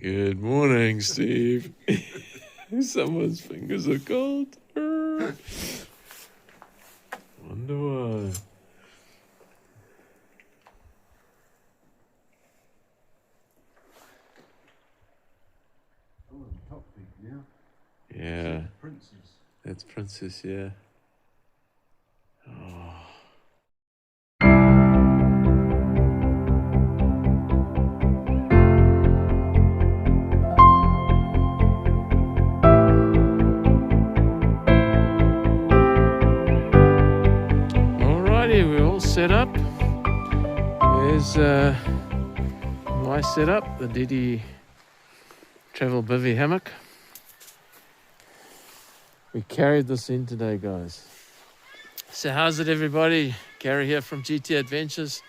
Good morning, Steve. Someone's fingers are cold. Wonder why. Oh, the top peak now. Yeah. Princess. That's Princess, yeah. Oh. Alrighty, we're all set up. There's my setup, the DD Travel Bivvy hammock. We carried this in today, guys. So how's it, everybody? Gary here from GT Adventures.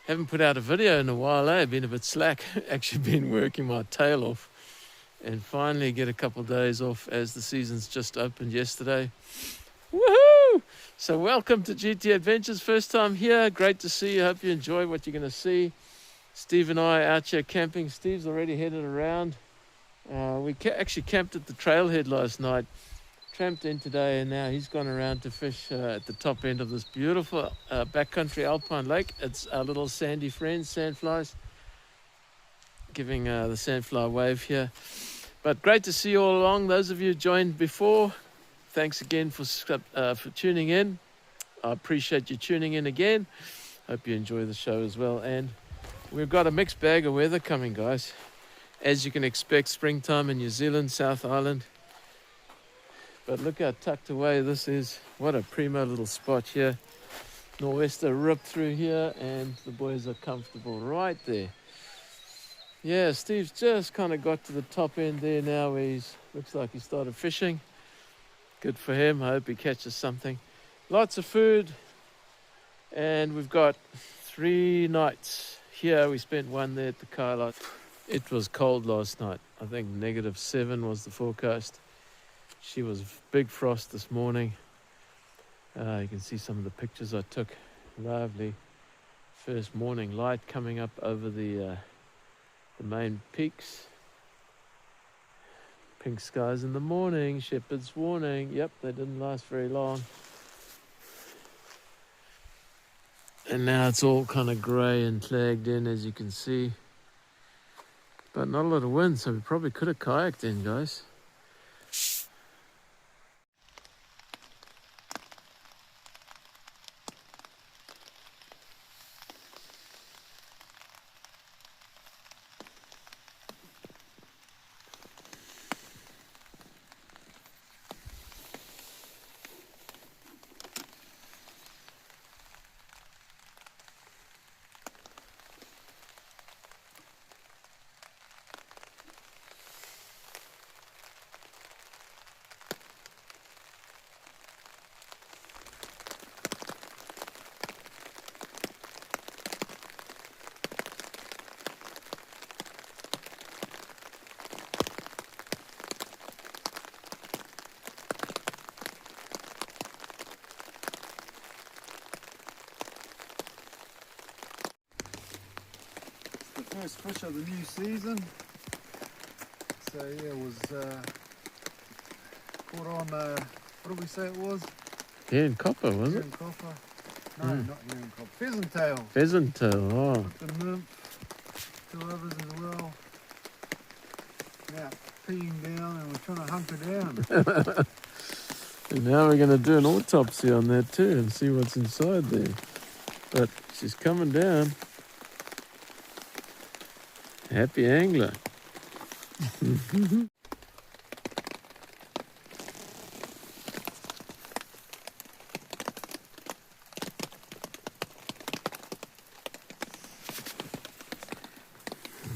Haven't put out a video in a while, eh? Been a bit slack. Actually been working my tail off. And finally get a couple of days off as the season's just opened yesterday. Woohoo! So welcome to GT Adventures. First time here. Great to see you. Hope you enjoy what you're going to see. Steve and I out here camping. Steve's already headed around. We actually camped at the trailhead last night. Tramped in today, and now he's gone around to fish at the top end of this beautiful backcountry alpine lake. It's our little sandy friends, sandflies, giving the sandfly wave here. But great to see you all along. Those of you who joined before, thanks again for tuning in. I appreciate you tuning in again. Hope you enjoy the show as well. And we've got a mixed bag of weather coming, guys. As you can expect, springtime in New Zealand, South Island. But look how tucked away this is. What a primo little spot here. Nor'wester ripped through here, and the boys are comfortable right there. Yeah, Steve's just kind of got to the top end there now where looks like he started fishing. Good for him. I hope he catches something. Lots of food. And we've got 3 nights here. We spent one there at the Kailai. It was cold last night. I think -7 was the forecast. She was big frost this morning. You can see some of the pictures I took. Lovely first morning light coming up over the main peaks. Pink skies in the morning. Shepherd's warning. Yep, they didn't last very long. And now it's all kind of grey and flagged in, as you can see. But not a lot of wind, so we probably could have kayaked in, guys. First fish of the new season. So yeah, it was caught on, what did we say it was? Herring copper, was it? Herring copper. No, not herring copper. Pheasant tail. Pheasant tail, oh. The nymph, 2 others as well. Now peeing down, and we're trying to hunker down. And now we're going to do an autopsy on that too and see what's inside there. But she's coming down. Happy angler.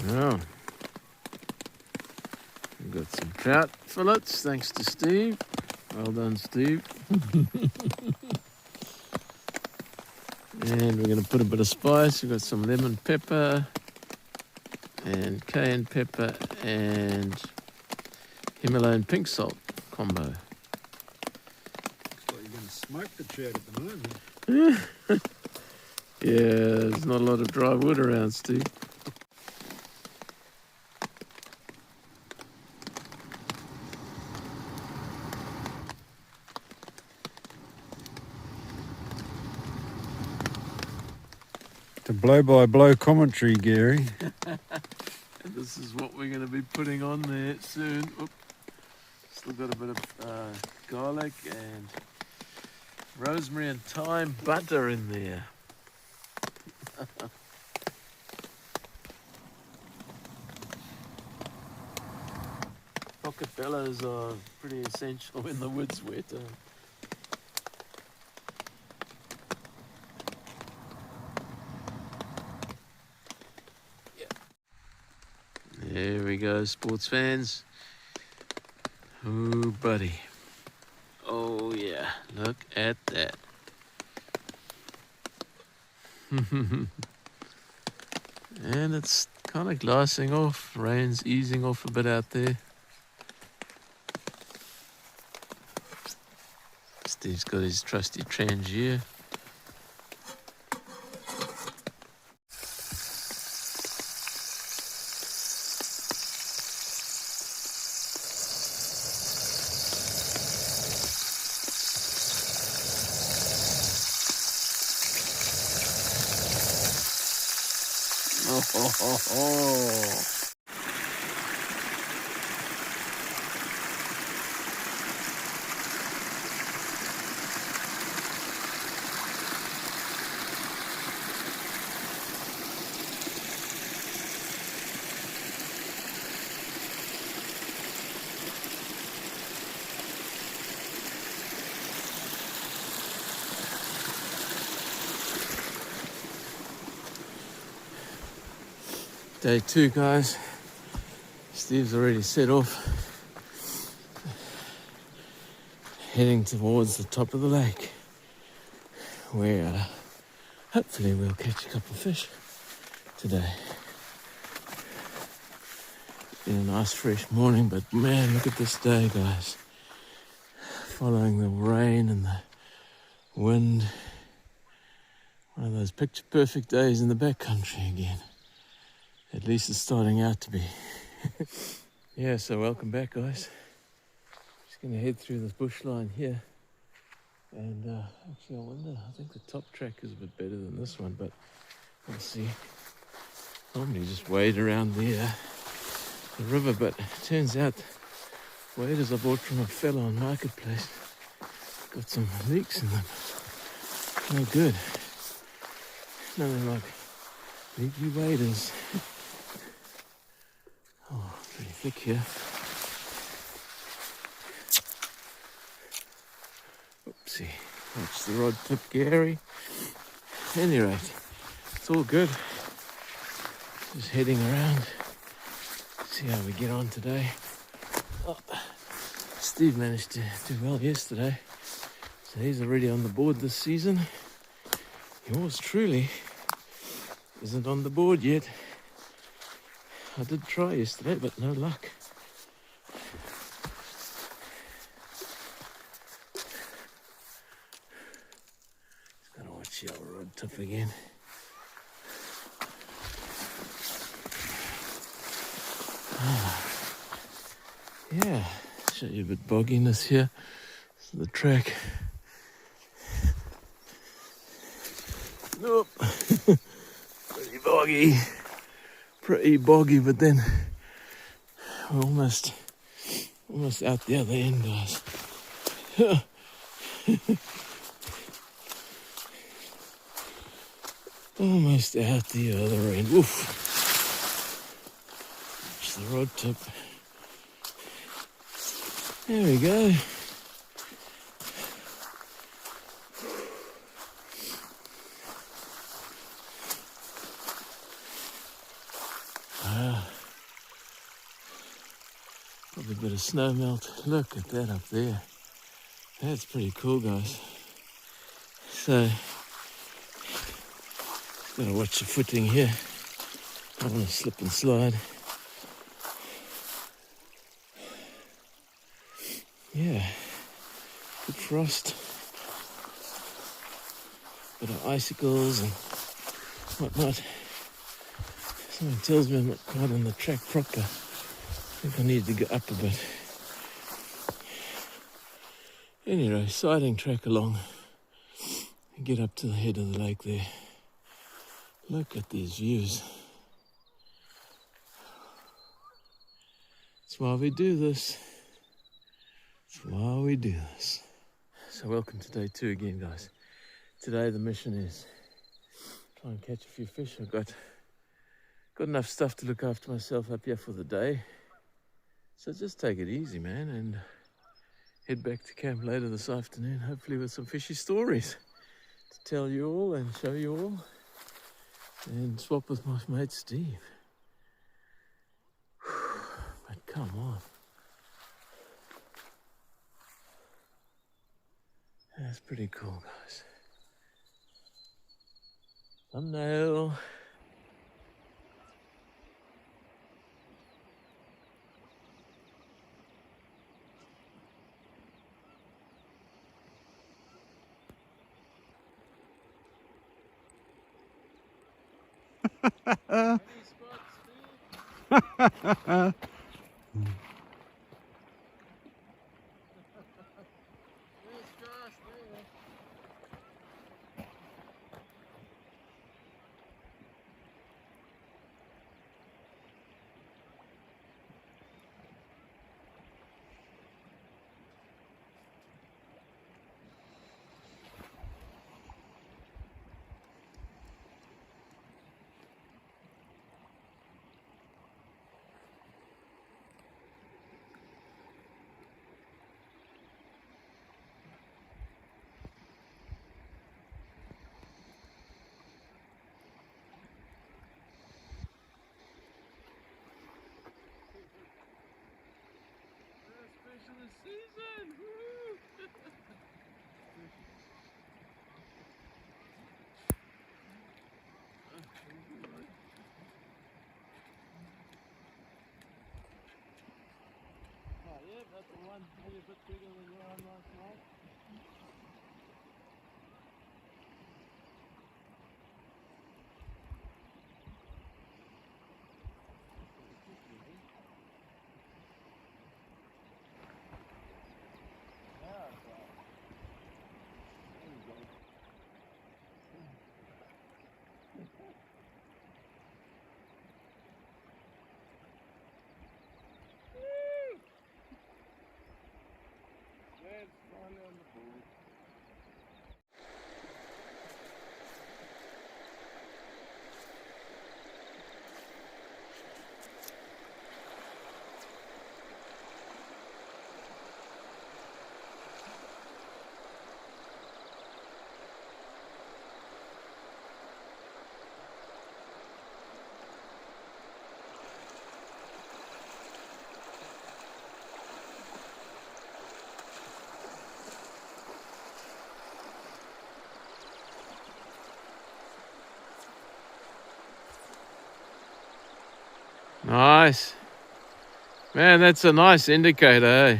Now, we've got some trout fillets, thanks to Steve. Well done, Steve. And we're going to put a bit of spice. We've got some lemon pepper and cayenne pepper and Himalayan pink salt combo. Looks like you're going to smoke the trout at the moment. Yeah, there's not a lot of dry wood around, Steve. blow-by-blow commentary, Gary. And this is what we're going to be putting on there soon. Oop. Still got a bit of garlic and rosemary and thyme butter in there. Pocket bellows are pretty essential when the wood's wet. There we go, sports fans. Oh, buddy. Oh, yeah. Look at that. And it's kind of glassing off. Rain's easing off a bit out there. Steve's got his trusty Trangier. Oh. Day 2, guys. Steve's already set off, heading towards the top of the lake, where hopefully we'll catch a couple of fish today. It's been a nice fresh morning, but man, look at this day, guys. Following the rain and the wind. One of those picture perfect days in the backcountry again. At least it's starting out to be. Yeah, so welcome back, guys. Just going to head through this bush line here. And actually, I wonder, I think the top track is a bit better than this one, but we'll see. Normally just wade around the river, but it turns out waders I bought from a fella on Marketplace got some leaks in them. No good. Nothing like leaky waders. Oh, pretty thick here. Oopsie. Watch the rod tip, Gary. At any rate, it's all good. Just heading around. See how we get on today. Oh, Steve managed to do well yesterday. So he's already on the board this season. Yours truly isn't on the board yet. I did try yesterday, but no luck. Just gotta watch the old rod tip again. Yeah, show you a bit bogginess here. This is the track. Nope. Pretty boggy, but then we're almost out the other end, guys. Almost out the other end. Oof. Watch the rod tip. There we go. Probably a bit of snow melt. Look at that up there. That's pretty cool, guys. So, gotta watch the footing here. Don't want to slip and slide. Yeah, good frost. Bit of icicles and whatnot. Something tells me I'm not quite on the track proper. I think I need to go up a bit. Anyway, siding track along and get up to the head of the lake there. Look at these views. That's why we do this. That's why we do this. So welcome to day 2 again, guys. Today the mission is try and catch a few fish. I've got enough stuff to look after myself up here for the day. So just take it easy, man, and head back to camp later this afternoon, hopefully with some fishy stories to tell you all and show you all, and swap with my mate Steve. But come on. That's pretty cool, guys. Thumbnail. That's the one maybe a bit bigger than your one last night. Nice. Man, that's a nice indicator, eh?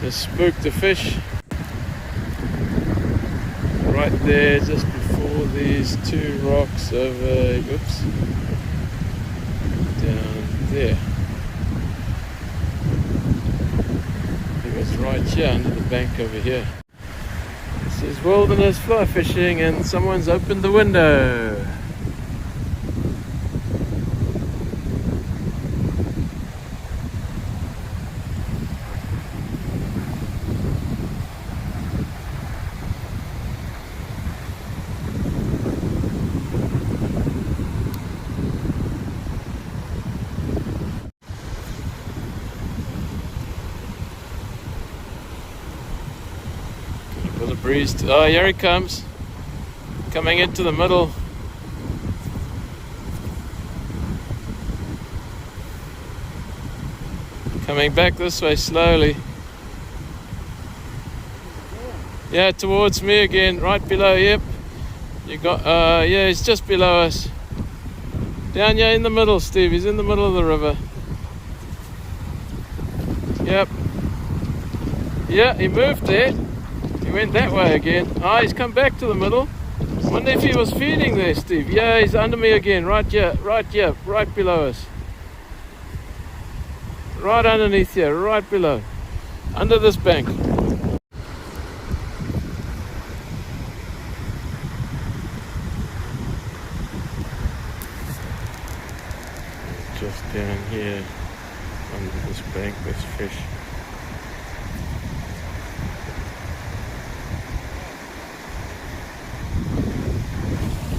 Just spooked a fish right there just before these 2 rocks over, oops, down there. It was right here under the bank over here. This is wilderness fly fishing and someone's opened the window. a breeze. Oh, here he comes. Coming into the middle. Coming back this way slowly. Yeah, towards me again, right below. Yep. You got, yeah, he's just below us. Down here in the middle, Steve. He's in the middle of the river. Yep. Yeah, he moved there. He went that way again. Ah, he's come back to the middle. Wonder if he was feeding there, Steve. Yeah, he's under me again. Right here, right below us. Right underneath here, right below. Under this bank. Just down here, under this bank, there's fish.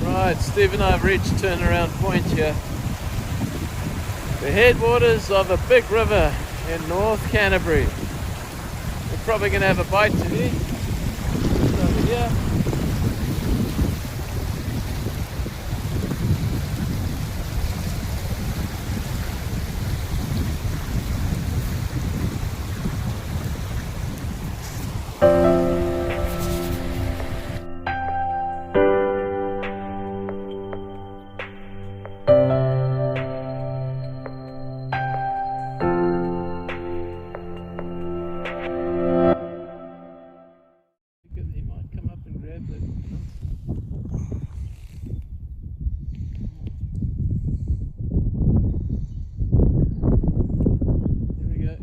Right, Steve and I have reached turnaround point here. The headwaters of a big river in North Canterbury. We're probably going to have a bite today. Just over here. He might come up and grab that.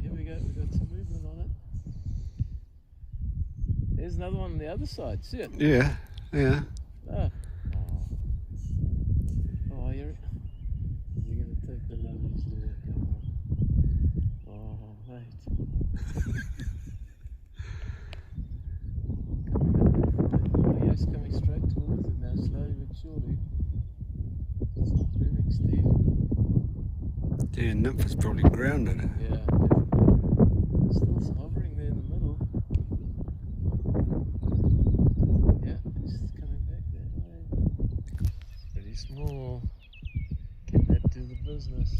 Here we go, we've got some movement on it. There's another one on the other side, see it? Yeah, yeah. Oh, oh you're going to take the lovelies there, come on. Oh, mate. It's coming straight towards it now, slowly but surely. It's not moving, Steve. Yeah, nymph is probably grounded. Yeah, definitely. Still hovering there in the middle. Yeah, it's coming back that way. Pretty small. Can that do the business?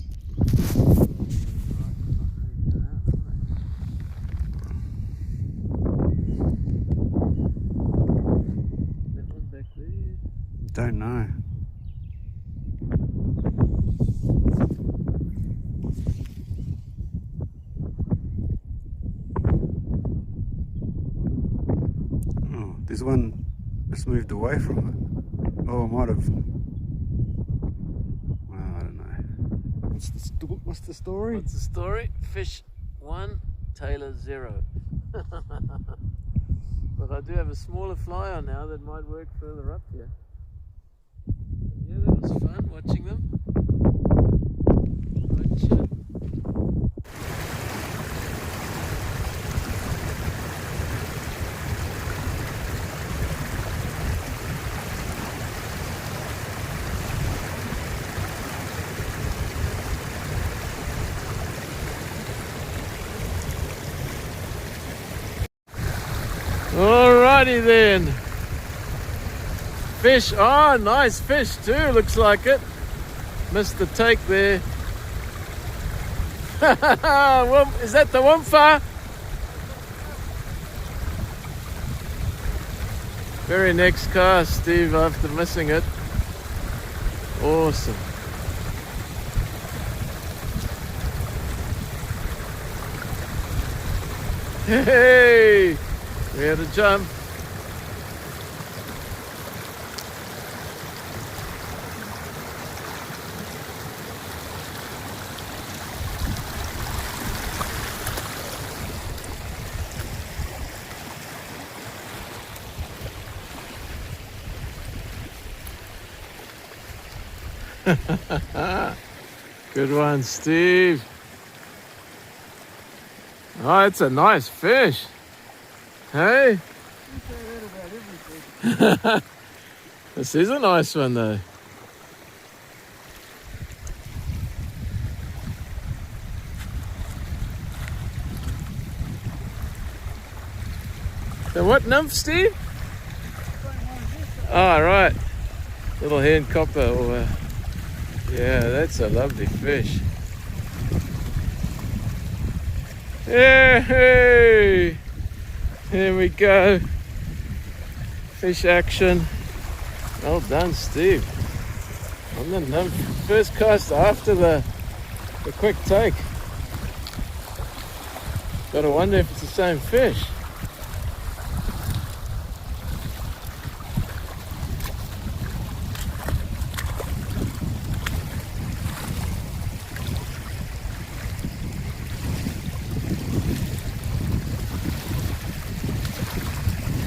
Don't know. Oh, there's one that's moved away from it. Oh, it might have. Well, I don't know. What's the story? What's the story? Fish 1, tailor 0. But I do have a smaller fly on now that might work further up here. Yeah, that was fun watching them. Gotcha. Alrighty then. Fish, oh nice fish too, looks like it. Missed the take there. Is that the wampa? Very next cast, Steve, after missing it. Awesome. Hey! We had a jump. Good one, Steve. Oh, it's a nice fish. Hey? This is a nice one though. The what nymph, Steve? Oh, right. Little hand copper. Or, yeah, that's a lovely fish. Hey! Here we go. Fish action. Well done, Steve. On the nymph. First cast after the quick take. Gotta wonder if it's the same fish.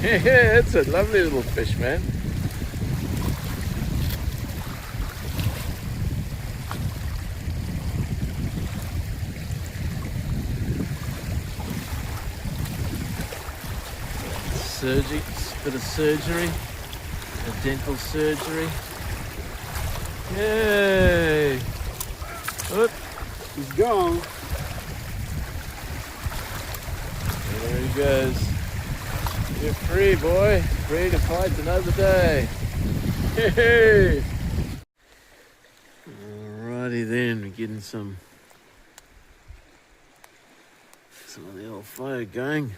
Yeah, it's a lovely little fish, man. Surgery, bit of surgery, a dental surgery. Yay! Oop. He's gone. There he goes. You're free, boy. Free to fight another day. Hey! Alrighty then, we're getting some of the old fire going.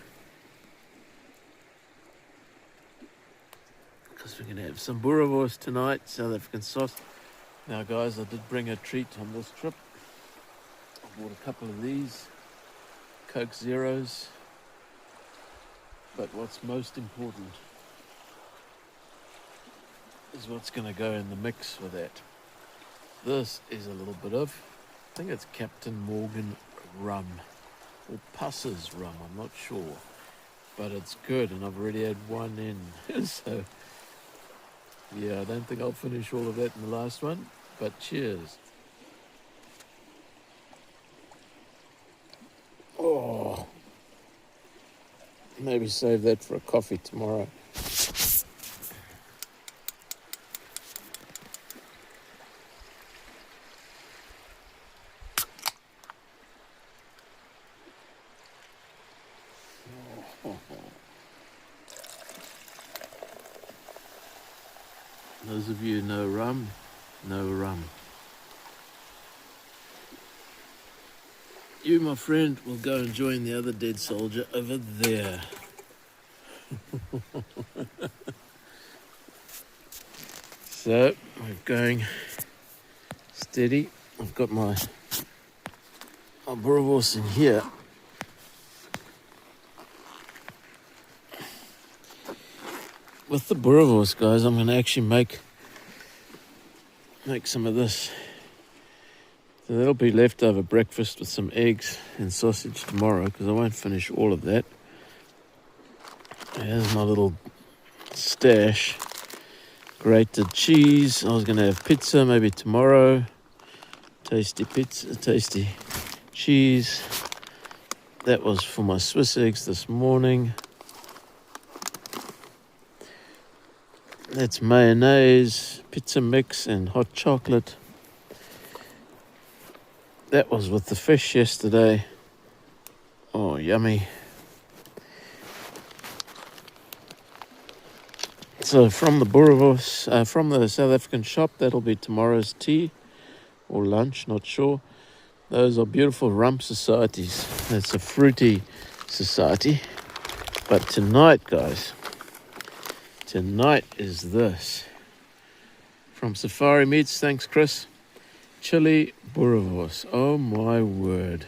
Because we're going to have some boerewors tonight, South African sauce. Now guys, I did bring a treat on this trip. I bought a couple of these Coke Zeros. But what's most important is what's going to go in the mix for that. This is a little bit of, I think it's Captain Morgan rum, or Pusser's rum, I'm not sure. But it's good, and I've already had one in. So, yeah, I don't think I'll finish all of that in the last one, but cheers. Oh. Maybe save that for a coffee tomorrow. Those of you who know rum, know rum. You, my friend, will go and join the other dead soldier over there. So, we're going steady. I've got my boerewors in here. With the boerewors, guys, I'm going to actually make some of this. So that'll be leftover breakfast with some eggs and sausage tomorrow, because I won't finish all of that. Here's my little stash. Grated cheese. I was going to have pizza maybe tomorrow. Tasty pizza, tasty cheese. That was for my Swiss eggs this morning. That's mayonnaise, pizza mix, and hot chocolate. That was with the fish yesterday. Oh, yummy. So from the boerewors, from the South African shop, that'll be tomorrow's tea or lunch, not sure. Those are beautiful rum societies. It's a fruity society. But tonight, guys, tonight is this. From Safari Meats, thanks Chris. Chili boerewors. Oh my word.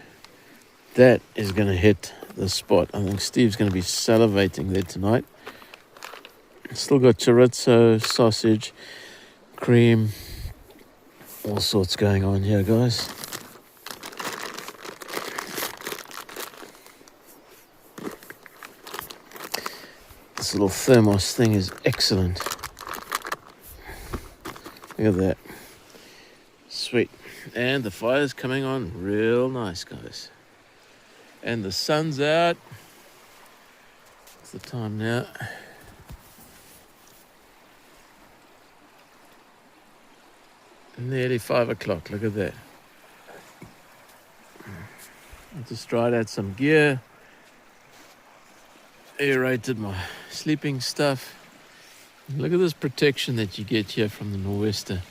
That is going to hit the spot. I think Steve's going to be salivating there tonight. Still got chorizo, sausage, cream, all sorts going on here, guys. This little thermos thing is excellent. Look at that. Sweet. And the fire's coming on real nice, guys. And the sun's out. What's the time now? Nearly 5 o'clock. Look at that. I just tried out some gear. aerated my sleeping stuff. Look at this protection that you get here from the nor'wester.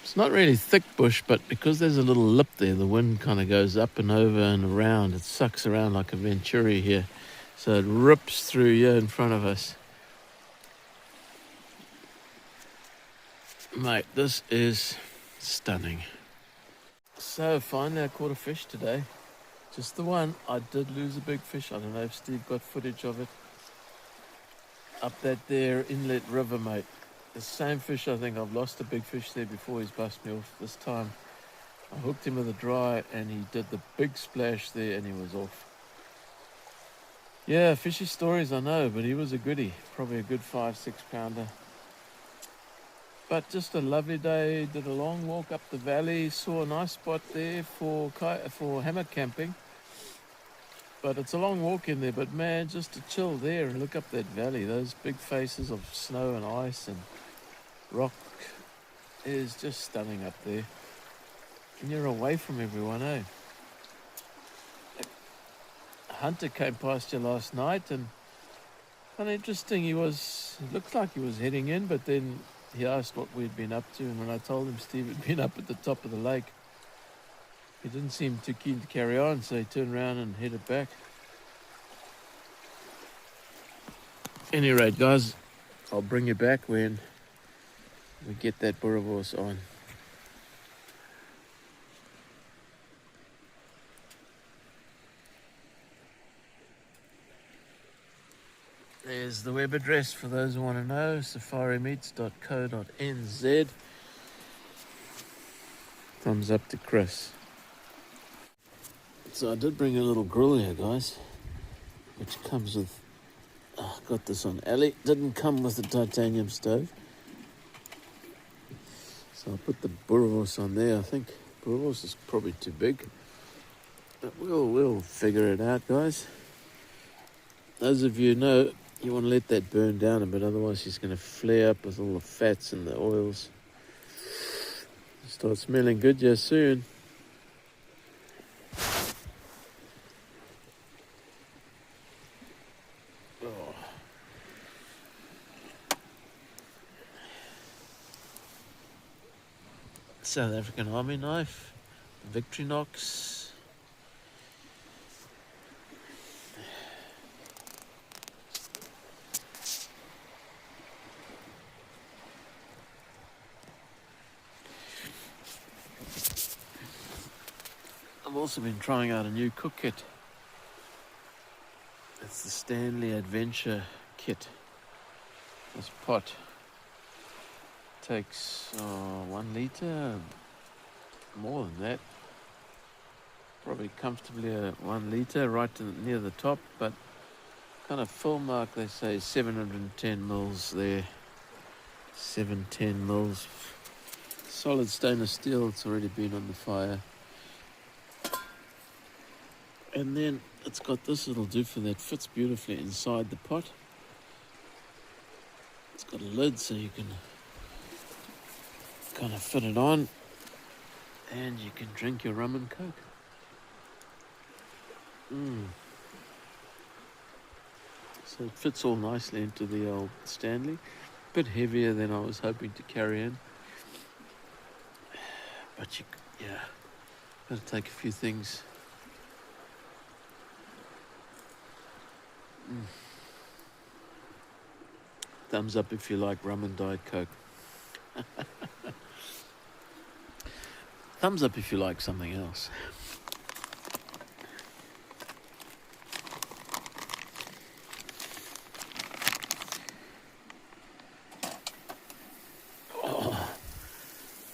It's not really thick bush, but because there's a little lip there, the wind kind of goes up and over and around. It sucks around like a venturi here. So it rips through here in front of us. Mate, this is stunning. So finally I caught a fish today. Just the one. I did lose a big fish. I don't know if Steve got footage of it. Up that there inlet river, mate. The same fish, I think I've lost a big fish there before. He's bust me off this time. I hooked him with a dry and he did the big splash there and he was off. Yeah, fishy stories I know, but he was a goodie. Probably a good 5-6 pounder. But just a lovely day. Did a long walk up the valley. Saw a nice spot there for hammock camping. But it's a long walk in there. But man, just to chill there and look up that valley. Those big faces of snow and ice and rock is just stunning up there. And you're away from everyone, eh? A hunter came past you last night and kind of interesting. It looked like he was heading in, but then he asked what we'd been up to. And when I told him Steve had been up at the top of the lake, he didn't seem too keen to carry on, so he turned around and headed back. Any rate, guys, I'll bring you back when we get that boerewors on. There's the web address for those who want to know, safarimeats.co.nz. Thumbs up to Chris. So I did bring a little grill here, guys, which comes with, got this on Ali. Didn't come with the titanium stove. So I'll put the boerewors on there. I think boerewors is probably too big, but we'll figure it out, guys. Those of you who know, you want to let that burn down a bit, otherwise she's going to flare up with all the fats and the oils. Start smelling good here soon. Oh. South African Army knife, Victorinox. I've also been trying out a new cook kit. It's the Stanley Adventure kit. This pot takes 1 litre, more than that. Probably comfortably 1 litre right near the top, but kind of full mark, they say 710 mils there. 710 mils. Solid stainless steel, it's already been on the fire. And then it's got this little doofer that fits beautifully inside the pot. It's got a lid so you can kind of fit it on and you can drink your rum and coke. So it fits all nicely into the old Stanley. A bit heavier than I was hoping to carry in. But got to take a few things. Thumbs up if you like rum and Diet Coke. Thumbs up if you like something else. Oh,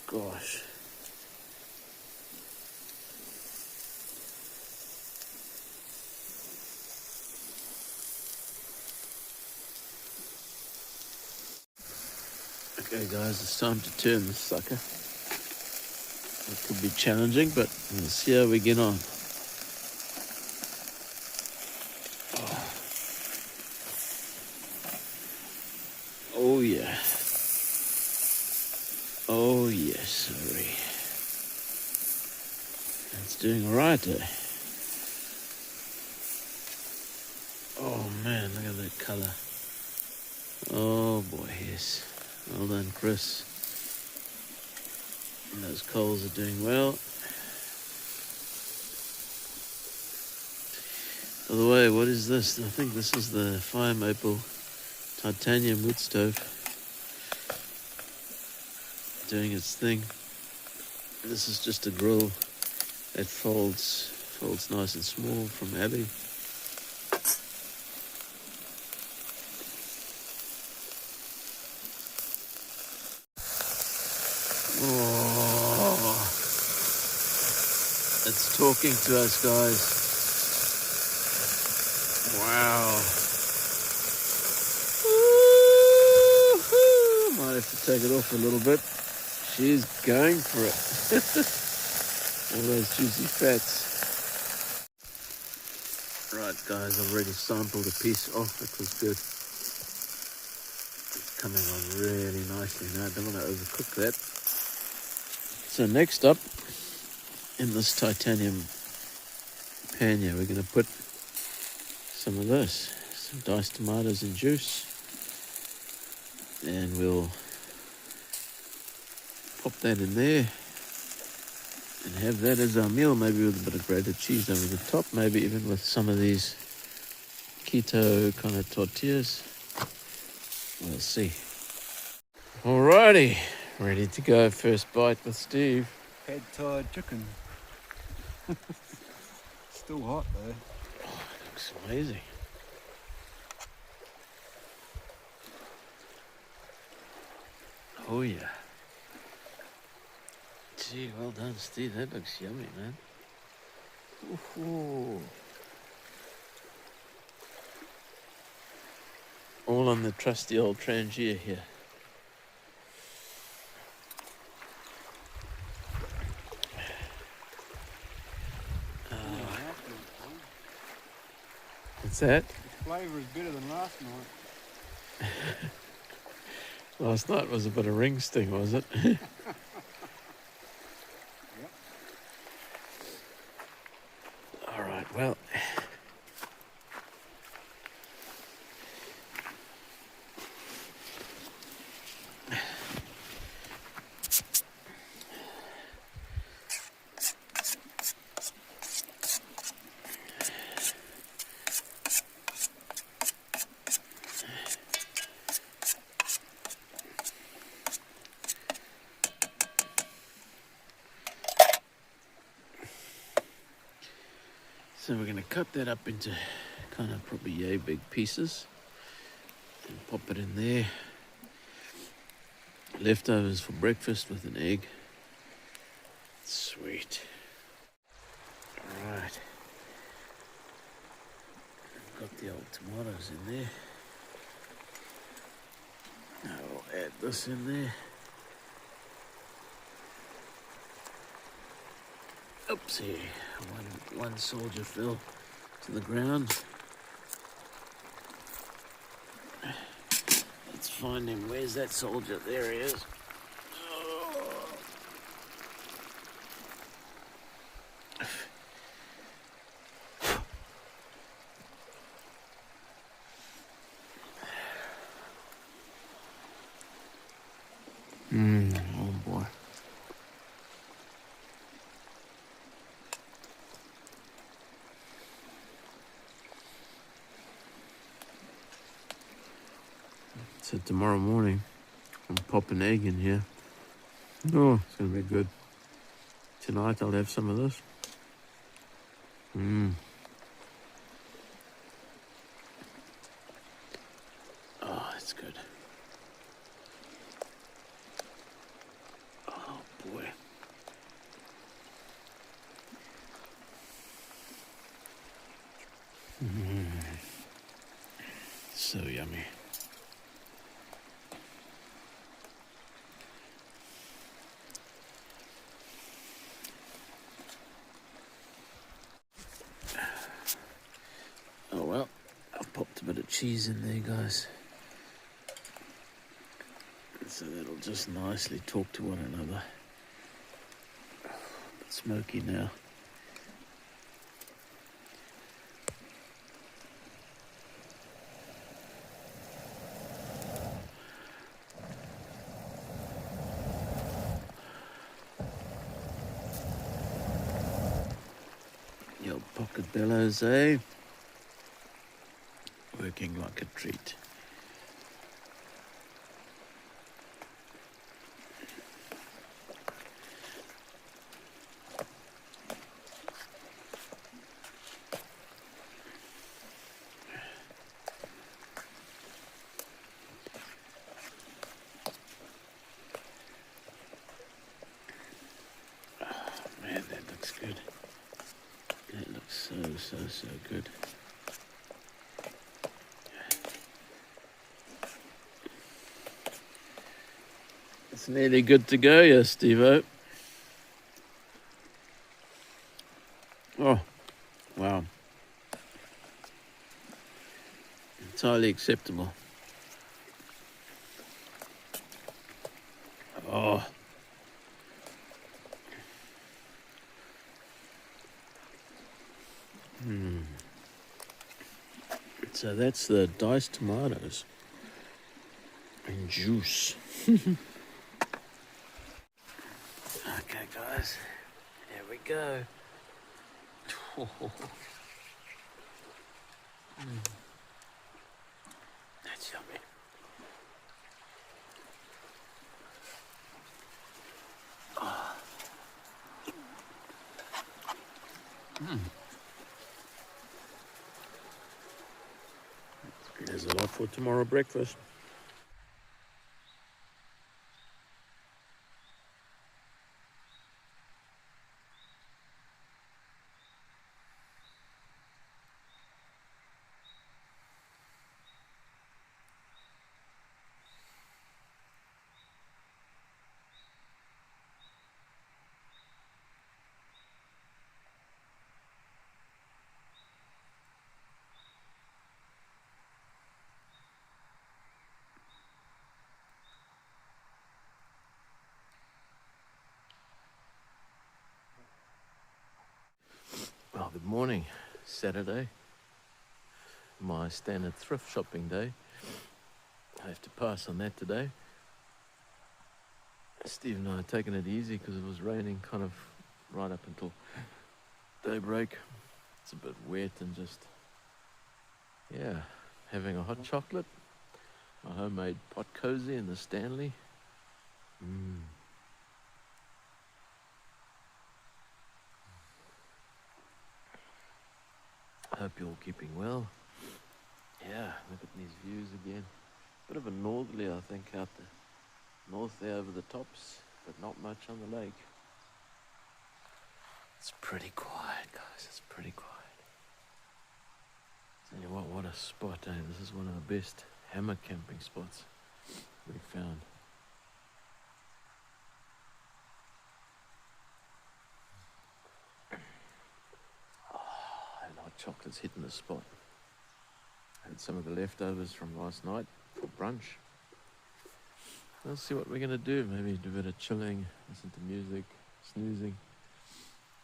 gosh. Okay guys, it's time to turn this sucker. It could be challenging, but we'll see how we get on. Oh yeah. Oh yes, sorry. It's doing alright, eh? Oh man, look at that colour. Oh boy, yes. Well done, Chris. And those coals are doing well. By the way, what is this? I think this is the fire maple titanium wood stove doing its thing. This is just a grill that folds nice and small from Abby. Oh, it's talking to us, guys. Wow. Woo-hoo. Might have to take it off a little bit. She's going for it. All those juicy fats. Right, guys, I've already sampled a piece off. It was good. It's coming on really nicely now. I don't want to overcook that. So next up, in this titanium pan here, we're going to put some of this, some diced tomatoes and juice, and we'll pop that in there and have that as our meal, maybe with a bit of grated cheese over the top, maybe even with some of these keto kind of tortillas. We'll see. Alrighty, ready to go. First bite with Steve. Pad thai chicken. Still hot though. Oh, it looks amazing. Oh yeah. Gee, well done, Steve. That looks yummy, man. Ooh. All on the trusty old Trangia here. What's that? The flavour is better than last night. Last night was a bit of ring sting, was it? Yep. All right, well. So we're going to cut that up into kind of probably yay big pieces and pop it in there. Leftovers for breakfast with an egg. Sweet. All right. I've got the old tomatoes in there. Now I'll add this in there. Oopsie, one soldier fell to the ground. Let's find him. Where's that soldier? There he is. Oh. Oh boy. So tomorrow morning, I'll pop an egg in here. Oh, it's going to be good. Tonight I'll have some of this. Oh, it's good. Oh, boy. So yummy. Oh well, I've popped a bit of cheese in there, guys. So that'll just nicely talk to one another. A bit smoky now. Good bellows, eh? Working like a treat. Man, that looks good. That looks so good. It's nearly good to go, yes, Steve-o. Oh, wow. Entirely acceptable. Oh. So that's the diced tomatoes and juice. Okay, guys, here we go. That's yummy. There's a lot for tomorrow breakfast. Well, good morning. Saturday, my standard thrift shopping day. I have to pass on that today. Steve and I are taking it easy because it was raining kind of right up until daybreak. It's a bit wet and just, yeah, having a hot chocolate, my homemade pot cozy in the Stanley. I hope you're all keeping well. Yeah, look at these views again. Bit of a northerly, I think, out the north there over the tops, but not much on the lake. It's pretty quiet, guys. It's pretty quiet. Tell you what a spot, eh? This is one of the best hammock camping spots we've found. And hot chocolate's hitting the spot. I had some of the leftovers from last night for brunch. Let's see what we're going to do. Maybe do a bit of chilling, listen to music, snoozing.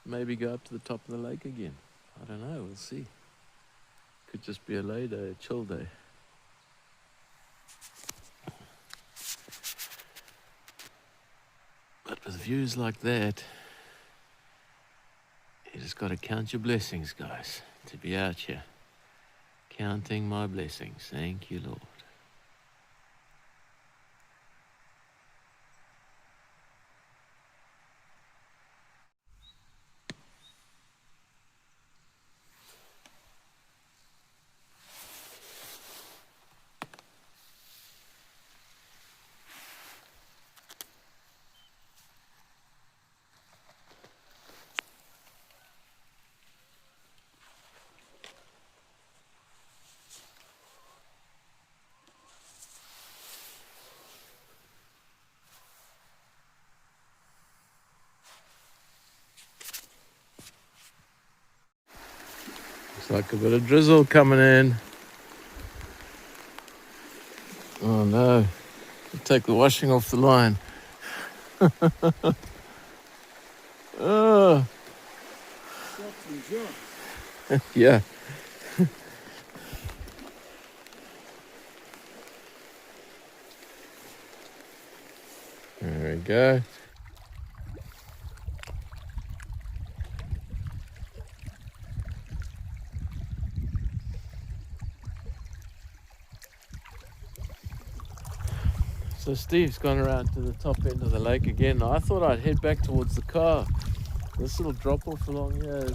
Maybe go up to the top of the lake again. I don't know, we'll see. Could just be a lay day, a chill day. But with views like that, you just got to count your blessings, guys, to be out here. Counting my blessings. Thank you, Lord. Looks like a bit of drizzle coming in. Oh no, I'll take the washing off the line. Oh. Yeah. There we go. So Steve's gone around to the top end of the lake again. I thought I'd head back towards the car. This little drop off along here is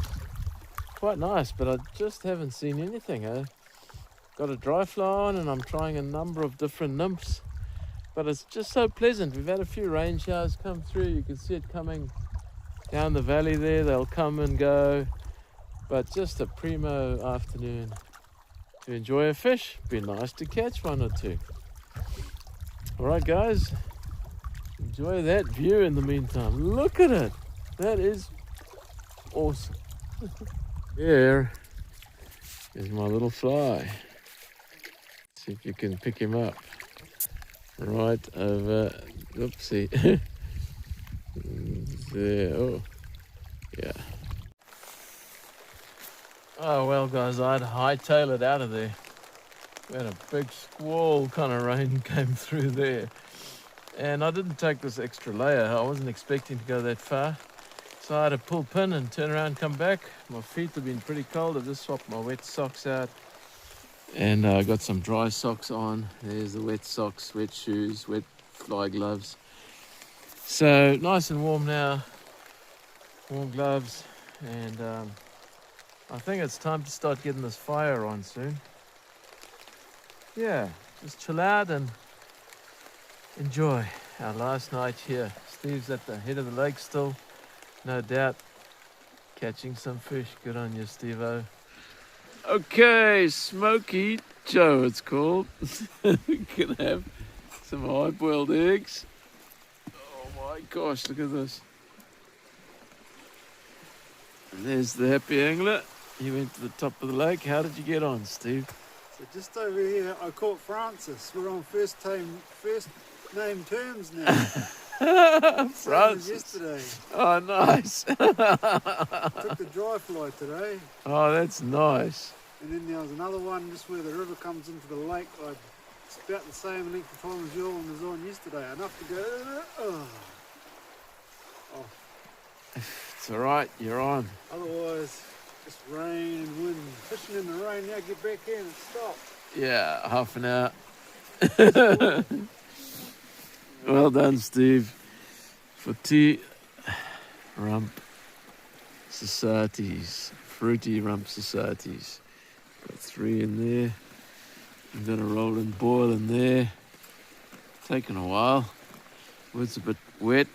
quite nice, but I just haven't seen anything. Got a dry fly on and I'm trying a number of different nymphs, but it's just so pleasant. We've had a few rain showers come through. You can see it coming down the valley there. They'll come and go, but just a primo afternoon to enjoy a fish. Be nice to catch one or two. All right, guys, enjoy that view in the meantime. Look at it. That is awesome. Here is my little fly. See if you can pick him up. Right over, oopsie. There, oh, yeah. Oh, well, guys, I'd hightail it out of there. We had a big squall kind of rain came through there. And I didn't take this extra layer. I wasn't expecting to go that far. So I had to pull pin and turn around and come back. My feet have been pretty cold. I just swapped my wet socks out. And I got some dry socks on. There's the wet socks, wet shoes, wet fly gloves. So nice and warm now. Warm gloves. And I think it's time to start getting this fire on soon. Yeah, just chill out and enjoy our last night here. Steve's at the head of the lake still, no doubt, catching some fish. Good on you, Steve-o. Okay, Smoky Joe it's called. Gonna have some hard-boiled eggs. Oh my gosh, look at this. And there's the happy angler. He went to the top of the lake. How did you get on, Steve? So just over here, I caught Francis. We're on first name terms now. Francis. Yesterday. Oh, nice. Took the dry fly today. Oh, that's nice. And then there was another one just where the river comes into the lake. It's about the same length of time as your one was on yesterday. Enough to go. Oh. It's all right. You're on. Otherwise, just rain and wind. Fishing in the rain now, get back in and stop. Yeah, half an hour. Well done, Steve. For tea, rump societies, fruity rump societies. Got 3 in there. I'm gonna roll and boil in there. Taking a while. Wood's a bit wet.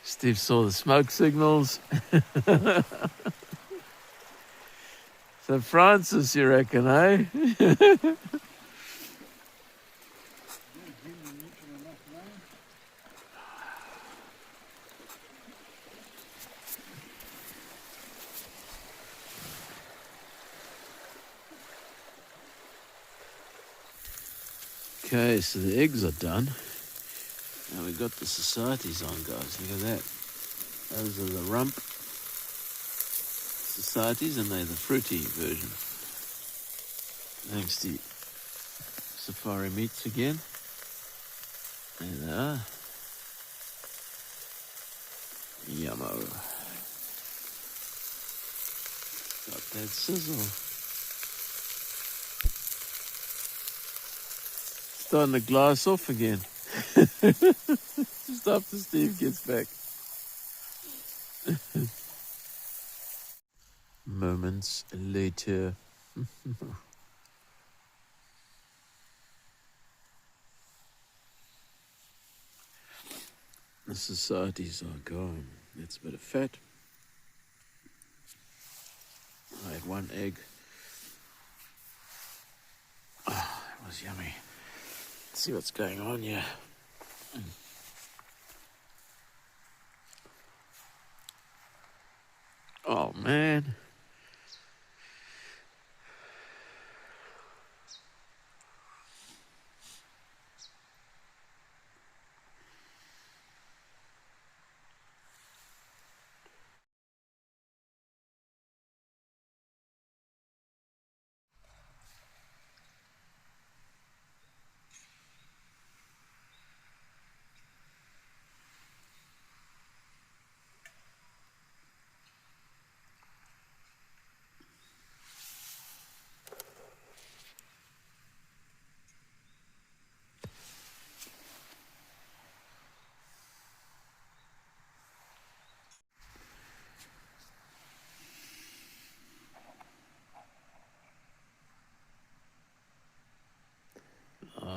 Steve saw the smoke signals. So Francis, you reckon, eh? Okay, so the eggs are done. Now we've got the societies on, guys. Look at that. Those are the rump societies, and they're the fruity version. Thanks to Safari Meats again. There they are. Yummo. Got that sizzle. Starting to glass off again. Just after Steve gets back. Moments later. The societies are gone. That's a bit of fat. I had 1 egg. Oh, it was yummy. Let's see what's going on here. Oh man.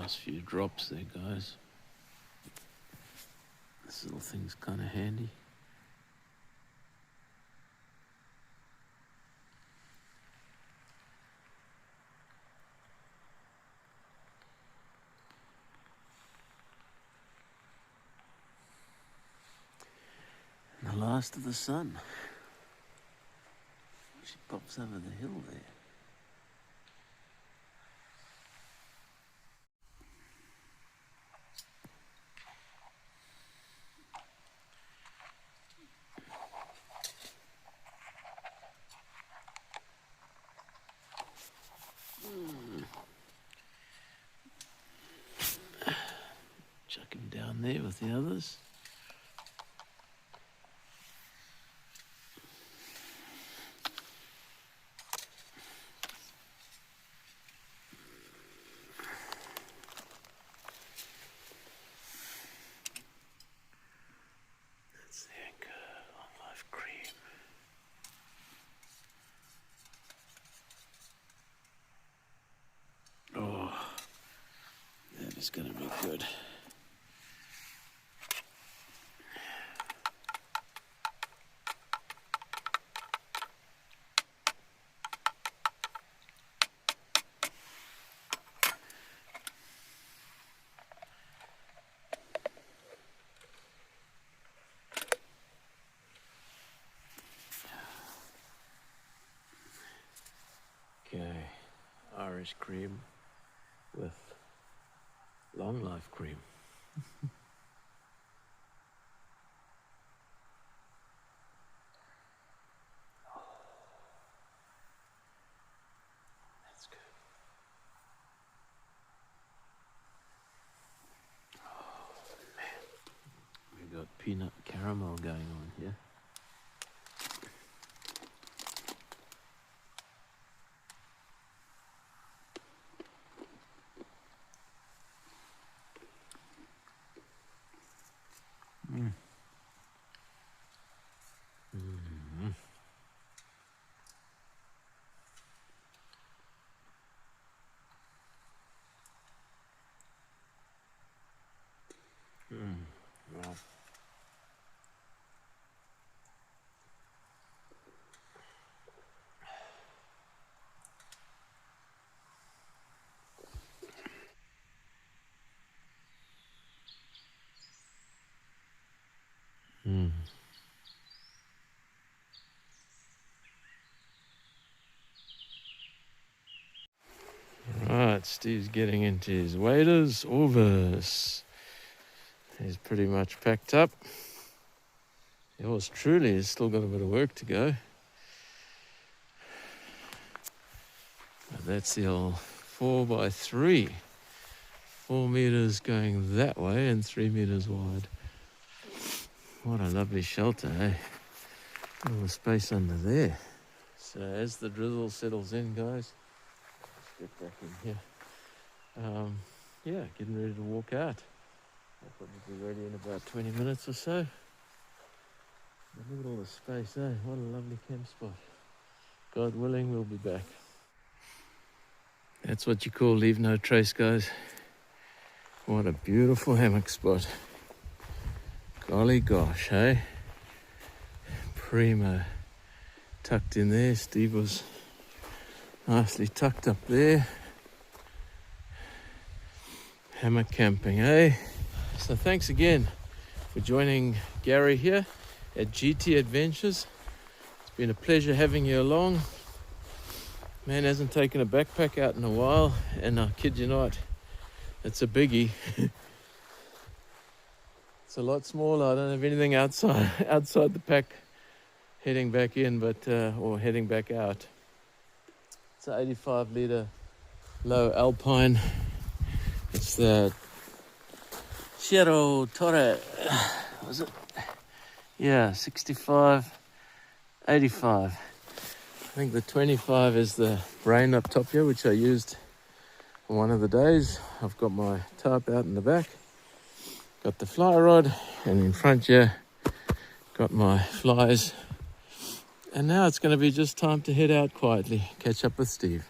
Last few drops there, guys. This little thing's kind of handy. And the last of the sun. She pops over the hill there. Chuck him down there with the others. That's the anchor, long life cream. Oh, that is going to be good. Okay, Irish cream with long life cream. That's good. Oh man, we got peanut caramel going on here. Mm. Mm-hmm. Wow. Mm. Right, Steve's getting into his waders, Orvis. He's pretty much packed up. Yours truly has still got a bit of work to go. But that's the old 4x3. 4 meters going that way and 3 meters wide. What a lovely shelter, eh? All the space under there. So as the drizzle settles in, guys, let's get back in here. Yeah, getting ready to walk out. I'll probably be ready in about 20 minutes or so. But look at all the space, eh? What a lovely camp spot. God willing, we'll be back. That's what you call leave no trace, guys. What a beautiful hammock spot. Golly gosh, eh? Primo. Tucked in there. Steve was nicely tucked up there. Hammock camping, eh? So thanks again for joining Gary here at GT Adventures. It's been a pleasure having you along. Man hasn't taken a backpack out in a while, and I kid you not, it's a biggie. It's a lot smaller. I don't have anything outside the pack heading back in, or heading back out. It's an 85 litre low Alpine. It's the Cerro Torre, was it? Yeah, 65, 85. I think the 25 is the brain up top here, which I used on one of the days. I've got my tarp out in the back, got the fly rod, and in front here, got my flies. And now it's going to be just time to head out quietly, catch up with Steve.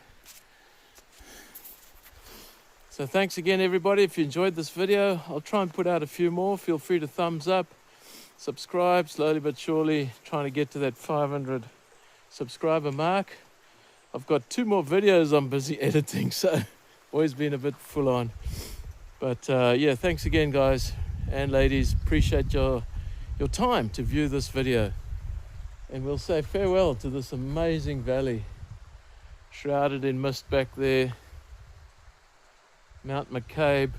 So thanks again, everybody. If you enjoyed this video, I'll try and put out a few more. Feel free to thumbs up, subscribe, slowly but surely trying to get to that 500 subscriber mark. I've got 2 more videos I'm busy editing, so always been a bit full on. But yeah, thanks again, guys and ladies. Appreciate your time to view this video. And we'll say farewell to this amazing valley, shrouded in mist back there. Mount McCabe,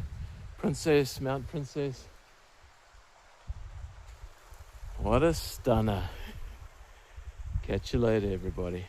Mount Princess. What a stunner. Catch you later, everybody.